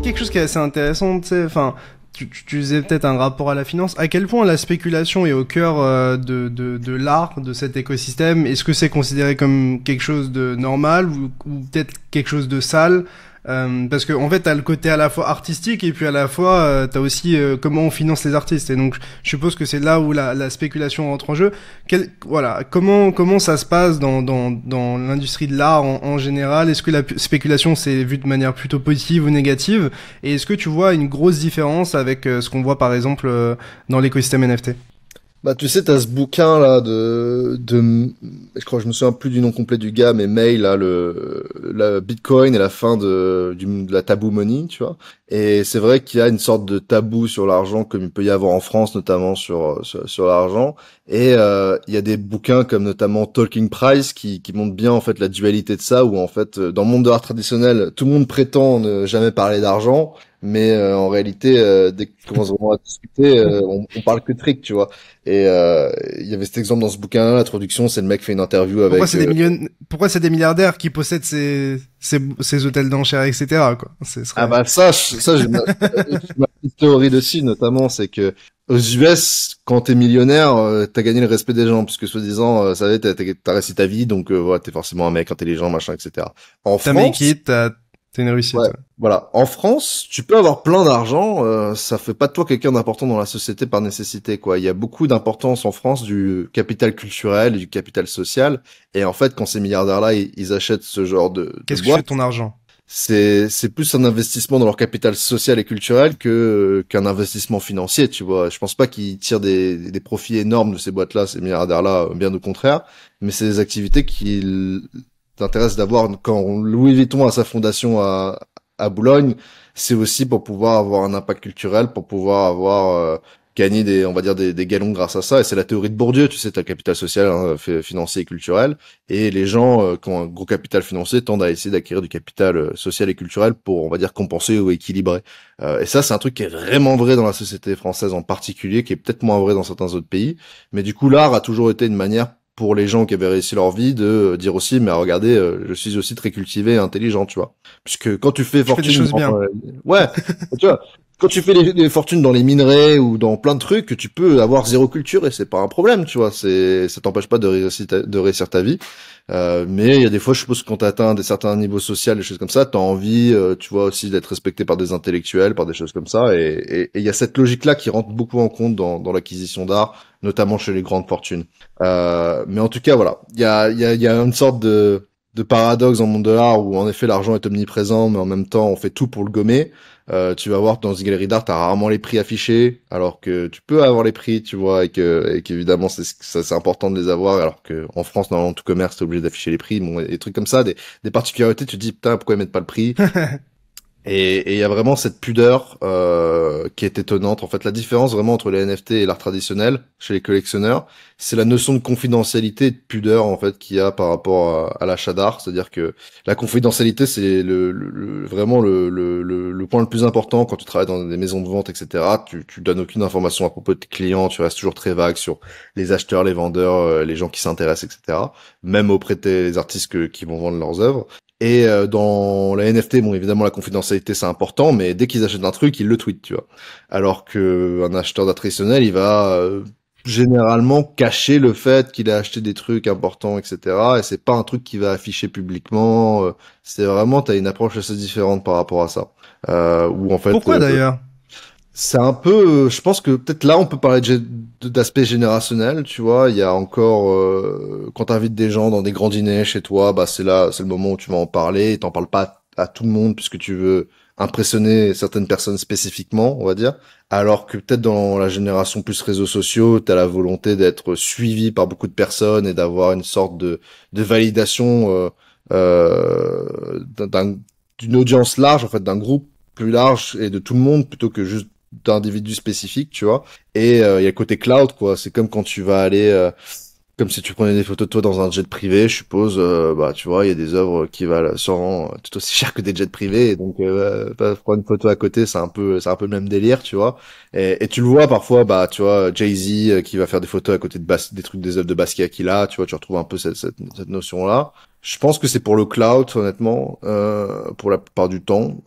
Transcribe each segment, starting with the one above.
quelque chose qui est assez intéressant, tu sais, enfin, tu faisais peut-être un rapport à la finance. À quel point la spéculation est au cœur de l'art, de cet écosystème? Est-ce que c'est considéré comme quelque chose de normal ou peut-être quelque chose de sale? Parce que en fait, t'as le côté à la fois artistique et puis à la fois t'as aussi comment on finance les artistes. Et donc, je suppose que c'est là où la spéculation rentre en jeu. Voilà, comment ça se passe dans l'industrie de l'art en général? Est-ce que la spéculation c'est vu de manière plutôt positive ou négative? Et est-ce que tu vois une grosse différence avec ce qu'on voit par exemple dans l'écosystème NFT? Bah, tu sais, t'as ce bouquin là je crois que je me souviens plus du nom complet du gars, mais May là, la Bitcoin et la fin de la taboo money, tu vois. Et c'est vrai qu'il y a une sorte de tabou sur l'argent, comme il peut y avoir en France, notamment sur l'argent. Et il y a des bouquins comme notamment Talking Price qui montrent bien en fait la dualité de ça, où en fait dans le monde de l'art traditionnel, tout le monde prétend ne jamais parler d'argent. Mais en réalité, dès qu'on commence vraiment à discuter, on parle que de fric, tu vois. Et il y avait cet exemple dans ce bouquin-là, la traduction, c'est le mec fait une interview avec... Pourquoi c'est des milliardaires qui possèdent ces hôtels d'enchères, etc., quoi. Ce Ah serait... bah ça j'ai ma petite théorie dessus, notamment, c'est que aux US, quand t'es millionnaire, t'as gagné le respect des gens, parce que soi-disant, ça va, t'as réussi ta vie, donc voilà, t'es forcément un mec intelligent, machin, etc. En T'as make France, it, t'as une ouais, réussite, ouais. voilà. En France, tu peux avoir plein d'argent, ça fait pas de toi quelqu'un d'important dans la société par nécessité, quoi. Il y a beaucoup d'importance en France du capital culturel, du capital social, et en fait, quand ces milliardaires-là, ils achètent ce genre de Qu'est-ce que tu fais de boîte, ton argent? c'est plus un investissement dans leur capital social et culturel que qu'un investissement financier, tu vois. Je pense pas qu'ils tirent des profits énormes de ces boîtes-là, ces milliardaires-là, bien au contraire, mais c'est des activités qui t'intéressent d'avoir quand Louis Vuitton a sa fondation à Boulogne, c'est aussi pour pouvoir avoir un impact culturel, pour pouvoir avoir gagné on va dire des galons grâce à ça. Et c'est la théorie de Bourdieu, tu sais, t'as le capital social, hein, financier et culturel. Et les gens qui ont un gros capital financier tendent à essayer d'acquérir du capital social et culturel pour, on va dire, compenser ou équilibrer. Et ça, c'est un truc qui est vraiment vrai dans la société française en particulier, qui est peut-être moins vrai dans certains autres pays. Mais du coup, l'art a toujours été une manière pour les gens qui avaient réussi leur vie de dire aussi, mais regardez, je suis aussi très cultivé et intelligent, tu vois. Puisque quand tu fais Je fais des fortune choses bien. ouais, tu vois, quand tu fais des fortunes dans les minerais ou dans plein de trucs, tu peux avoir zéro culture et c'est pas un problème, tu vois. Ça t'empêche pas de réussir ta vie. Mais il y a des fois, je suppose que quand t'atteins des certains niveaux sociaux, des choses comme ça, t'as envie, tu vois, aussi d'être respecté par des intellectuels, par des choses comme ça. Et il y a cette logique-là qui rentre beaucoup en compte dans l'acquisition d'art, notamment chez les grandes fortunes. Mais en tout cas, voilà, il y a une sorte de paradoxe dans le monde de l'art où en effet l'argent est omniprésent, mais en même temps on fait tout pour le gommer. Tu vas voir dans une galerie d'art, t'as rarement les prix affichés, alors que tu peux avoir les prix, tu vois, et qu'évidemment c'est important de les avoir, alors que en France, dans tout commerce, t'es obligé d'afficher les prix. Bon, des trucs comme ça, des particularités, tu te dis putain, pourquoi ils mettent pas le prix? Et il y a vraiment cette pudeur qui est étonnante. En fait, la différence vraiment entre les NFT et l'art traditionnel chez les collectionneurs, c'est la notion de confidentialité et de pudeur en fait qu'il y a par rapport à l'achat d'art. C'est-à-dire que la confidentialité, c'est vraiment le point le plus important quand tu travailles dans des maisons de vente, etc. Tu donnes aucune information à propos de tes clients, tu restes toujours très vague sur les acheteurs, les vendeurs, les gens qui s'intéressent, etc. Même auprès des artistes qui vont vendre leurs œuvres. Et dans la NFT, bon, évidemment, la confidentialité, c'est important, mais dès qu'ils achètent un truc, ils le tweetent, tu vois. Alors que un acheteur d'art traditionnel, il va généralement cacher le fait qu'il a acheté des trucs importants, etc. Et c'est pas un truc qu'il va afficher publiquement. C'est vraiment, t'as une approche assez différente par rapport à ça. Où en fait, Pourquoi d'ailleurs? c'est un peu, je pense que peut-être là on peut parler d'aspect générationnel, tu vois. Il y a encore quand t'invites des gens dans des grands dîners chez toi, bah c'est le moment où tu vas en parler. Et t'en parles pas à tout le monde puisque tu veux impressionner certaines personnes spécifiquement, on va dire. Alors que peut-être dans la génération plus réseaux sociaux, t'as la volonté d'être suivi par beaucoup de personnes et d'avoir une sorte de validation d'une audience large, en fait, d'un groupe plus large et de tout le monde plutôt que juste d'individus spécifiques, tu vois. Et il y a le côté cloud, quoi. C'est comme quand tu vas aller, comme si tu prenais des photos de toi dans un jet privé, je suppose. Bah, tu vois, il y a des œuvres qui valent sûrement tout aussi cher que des jets privés. Et donc, prendre une photo à côté, c'est un peu le même délire, tu vois. Et tu le vois parfois, bah, tu vois, Jay-Z qui va faire des photos à côté des trucs des œuvres de Basquiat qu'il a, tu vois, tu retrouves un peu cette notion-là. Je pense que c'est pour le cloud, honnêtement, pour la plupart du temps.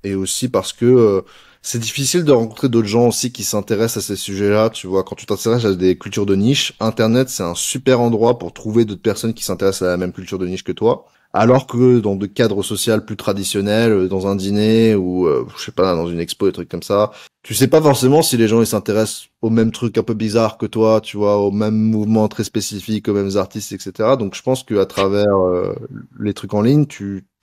et aussi parce que c'est difficile de rencontrer d'autres gens aussi qui s'intéressent à ces sujets-là. Tu vois, quand tu t'intéresses à des cultures de niche, Internet, c'est un super endroit pour trouver d'autres personnes qui s'intéressent à la même culture de niche que toi. Alors que dans des cadres sociaux plus traditionnels, dans un dîner ou je sais pas, dans une expo, des trucs comme ça, tu sais pas forcément si les gens ils s'intéressent aux mêmes trucs un peu bizarres que toi, tu vois, aux mêmes mouvements très spécifiques, aux mêmes artistes, etc. Donc je pense qu'à travers les trucs en ligne,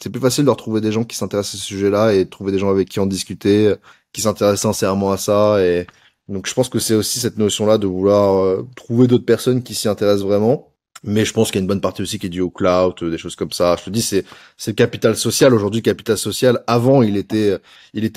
c'est plus facile de retrouver des gens qui s'intéressent à ce sujet-là et de trouver des gens avec qui en discuter, qui s'intéressent sincèrement à ça. Et donc je pense que c'est aussi cette notion-là de vouloir trouver d'autres personnes qui s'y intéressent vraiment. Mais je pense qu'il y a une bonne partie aussi qui est due au cloud, des choses comme ça. Je te dis, c'est le capital social. Aujourd'hui, le capital social, avant, il était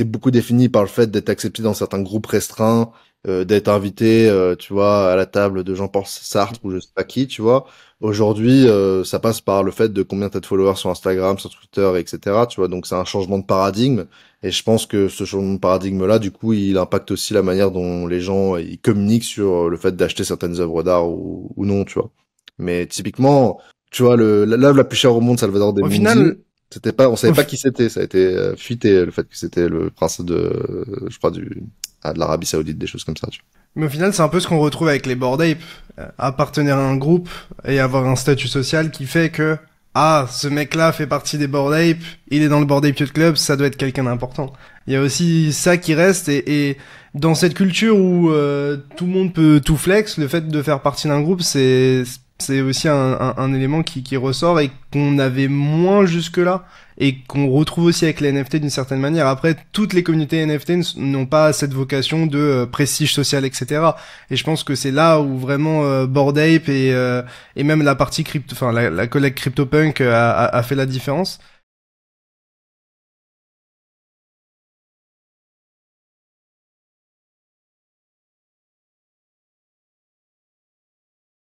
beaucoup défini par le fait d'être accepté dans certains groupes restreints, d'être invité, tu vois, à la table de Jean-Paul Sartre ou je sais pas qui, tu vois. Aujourd'hui, ça passe par le fait de combien t'as de followers sur Instagram, sur Twitter, etc. Tu vois, donc c'est un changement de paradigme. Et je pense que ce changement de paradigme-là, du coup, il impacte aussi la manière dont les gens ils communiquent sur le fait d'acheter certaines œuvres d'art ou non, tu vois. Mais typiquement, tu vois, l'œuvre la plus chère au monde, Salvador de Au Mundi, final, c'était pas, on savait au pas fi- qui c'était. Ça a été fuité le fait que c'était le prince je crois de l'Arabie Saoudite, des choses comme ça. Tu mais au final, c'est un peu ce qu'on retrouve avec les Bored Ape. Appartenir à un groupe et avoir un statut social qui fait que, ah, ce mec-là fait partie des Bored Ape, il est dans le Bored Ape Yacht Club, ça doit être quelqu'un d'important. Il y a aussi ça qui reste et dans cette culture où tout le monde peut tout flex, le fait de faire partie d'un groupe, c'est aussi un élément qui ressort et qu'on avait moins jusque-là et qu'on retrouve aussi avec les NFT d'une certaine manière. Après, toutes les communautés NFT n'ont pas cette vocation de prestige social, etc. Et je pense que c'est là où vraiment Bored Ape et même la partie crypto, enfin la collègue CryptoPunk a fait la différence.